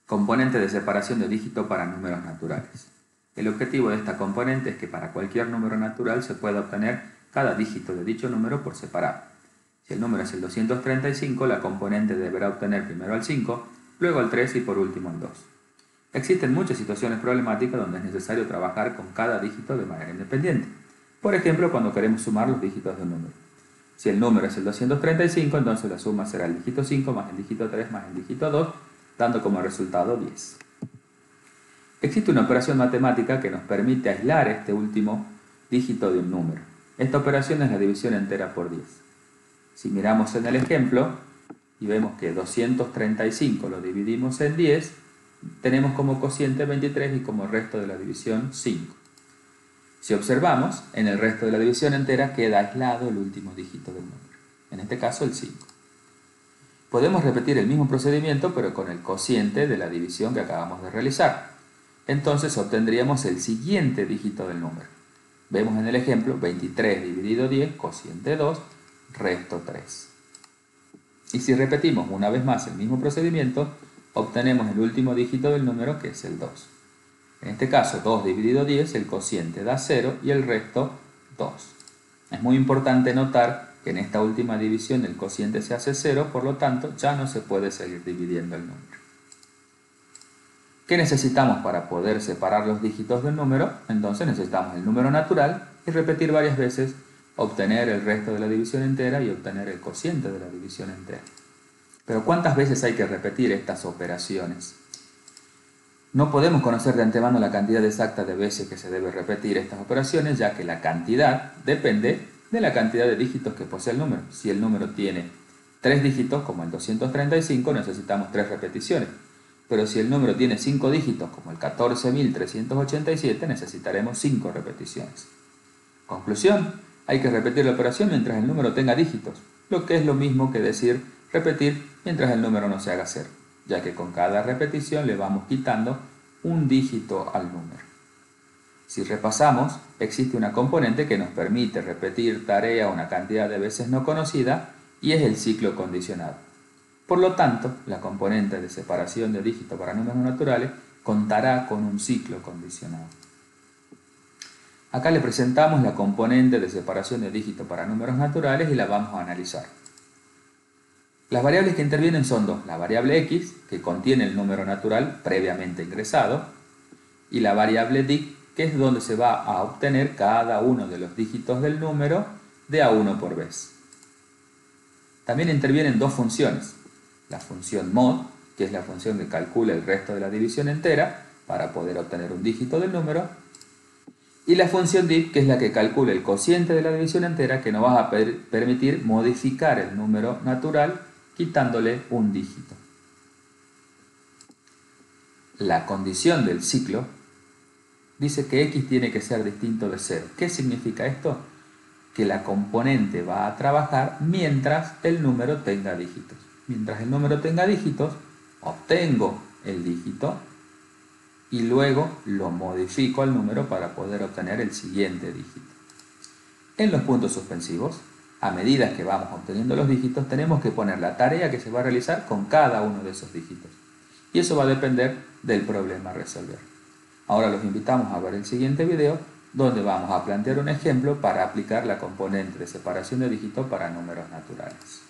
Componente de separación de dígito para números naturales. El objetivo de esta componente es que para cualquier número natural se pueda obtener cada dígito de dicho número por separado. Si el número es el 235, la componente deberá obtener primero al 5, luego al 3 y por último al 2. Existen muchas situaciones problemáticas donde es necesario trabajar con cada dígito de manera independiente. Por ejemplo, cuando queremos sumar los dígitos de un número. Si el número es el 235, entonces la suma será el dígito 5 más el dígito 3 más el dígito 2, dando como resultado 10. Existe una operación matemática que nos permite aislar este último dígito de un número. Esta operación es la división entera por 10. Si miramos en el ejemplo y vemos que 235 lo dividimos en 10, tenemos como cociente 23 y como resto de la división 5. Si observamos, en el resto de la división entera queda aislado el último dígito del número, en este caso el 5. Podemos repetir el mismo procedimiento pero con el cociente de la división que acabamos de realizar. Entonces obtendríamos el siguiente dígito del número. Vemos en el ejemplo 23 dividido 10, cociente 2, resto 3. Y si repetimos una vez más el mismo procedimiento, obtenemos el último dígito del número que es el 2. En este caso 2 dividido 10, el cociente da 0 y el resto 2. Es muy importante notar que en esta última división el cociente se hace 0, por lo tanto ya no se puede seguir dividiendo el número. ¿Qué necesitamos para poder separar los dígitos del número? Entonces necesitamos el número natural y repetir varias veces, obtener el resto de la división entera y obtener el cociente de la división entera. Pero ¿cuántas veces hay que repetir estas operaciones? No podemos conocer de antemano la cantidad exacta de veces que se debe repetir estas operaciones, ya que la cantidad depende de la cantidad de dígitos que posee el número. Si el número tiene 3 dígitos, como el 235, necesitamos 3 repeticiones. Pero si el número tiene 5 dígitos, como el 14.387, necesitaremos 5 repeticiones. Conclusión: hay que repetir la operación mientras el número tenga dígitos, lo que es lo mismo que decir repetir mientras el número no se haga 0, ya que con cada repetición le vamos quitando un dígito al número. Si repasamos, existe una componente que nos permite repetir tarea una cantidad de veces no conocida y es el ciclo condicionado. Por lo tanto, la componente de separación de dígitos para números naturales contará con un ciclo condicionado. Acá le presentamos la componente de separación de dígitos para números naturales y la vamos a analizar. Las variables que intervienen son dos: la variable x, que contiene el número natural previamente ingresado, y la variable dic, que es donde se va a obtener cada uno de los dígitos del número de a 1 por vez. También intervienen dos funciones: la función mod, que es la función que calcula el resto de la división entera para poder obtener un dígito del número, y la función div, que es la que calcula el cociente de la división entera, que nos va a permitir modificar el número natural quitándole un dígito. La condición del ciclo dice que x tiene que ser distinto de 0. ¿Qué significa esto? Que la componente va a trabajar mientras el número tenga dígitos. Mientras el número tenga dígitos, obtengo el dígito y luego lo modifico al número para poder obtener el siguiente dígito. En los puntos suspensivos, a medida que vamos obteniendo los dígitos, tenemos que poner la tarea que se va a realizar con cada uno de esos dígitos. Y eso va a depender del problema a resolver. Ahora los invitamos a ver el siguiente video, donde vamos a plantear un ejemplo para aplicar la componente de separación de dígitos para números naturales.